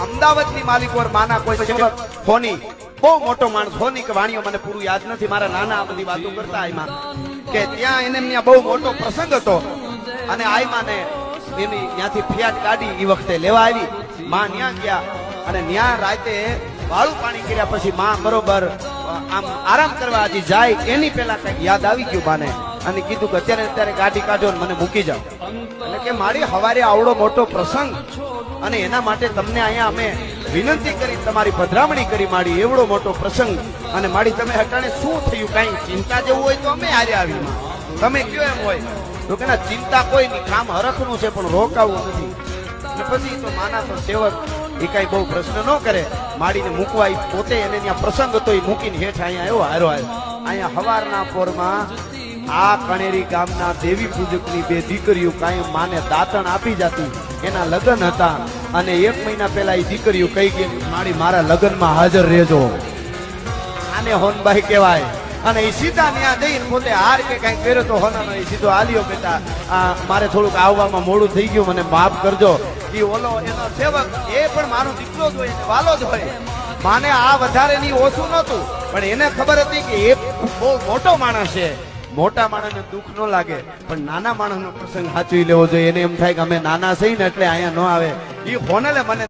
અમદાવાદની માલિકોર માના કોઈ સેવક હોની બહુ મોટો માણસ હોની કે વાણીઓ મને પૂરું યાદ નથી, મારા નાના આ બધી વાતો કરતા આયમાં કે ત્યાં એને ત્યાં બહુ મોટો પ્રસંગ હતો અને આયમાં ને એની ત્યાંથી ફિયાટ ગાડી એ વખતે લેવા આવી. માં ન્યા ગયા અને ન્યા રાતે વાળું પાણી કર્યા પછી માં બરોબર આમ આરામ કરવા હજી જાય એની પેલા કઈક યાદ આવી ગયું માને અને કીધું કે અત્યારે ગાડી કાઢો ને મને મૂકી જાઓ. એટલે કે મારી હવારે આવડો મોટો પ્રસંગ અને એના માટે તમને અહીંયા અમે વિનંતી કરી, તમારી પધરામણી કરી માડી, એવડો મોટો પ્રસંગ અને માડી તમે હટાણે શું થયું, કઈ ચિંતા જેવું હોય તો અમે હારે આવી, તમે કયો એમ હોય તો કે ના ચિંતા કોઈ નહીં, કામ હરખનું છે પણ રોકાવું નથી. અને પછી તો માના તો સેવક એ કઈ બહુ પ્રશ્ન ન કરે, માડીને મૂકવા પોતે એને ત્યાં પ્રસંગ હતો એ મૂકીને હેઠ અહીંયા આવ્યો હારો આવ્યો. અહીંયા હવારના પોરમાં આ કણેરી ગામના દેવી પૂજકની બે દીકરીઓ કાયમ માને દાતણ આપી જતી, એના લગ્ન હતા અને 1 મહિના પહેલા એ દીકરીઓ કઈ ગઈ માડી મારા લગ્નમાં હાજર રહેજો, આને હોનબાઈ કહેવાય. અને એ સીધા ત્યાં જઈને પોતે હાર કે કઈ કર્યો તો હોનાનો એ સીધો આલ્યો, બેટા મારે થોડુંક આવવામાં મોડું થઈ ગયું, મને માફ કરજો. એ ઓલો એનો સેવક એ પણ મારો દીકરો જ હોય, વાલો જ હોય, માને આ વધારે ની ઓછું નતું, પણ એને ખબર હતી કે એ બહુ મોટો માણસ છે, મોટા માણસને દુઃખ ન લાગે પણ નાના માણસનો પ્રસંગ સાચવી લેવો જોઈએ. એને એમ થાય કે અમે નાના છીએ ને એટલે અહીંયા ન આવે. એ હોનલે મને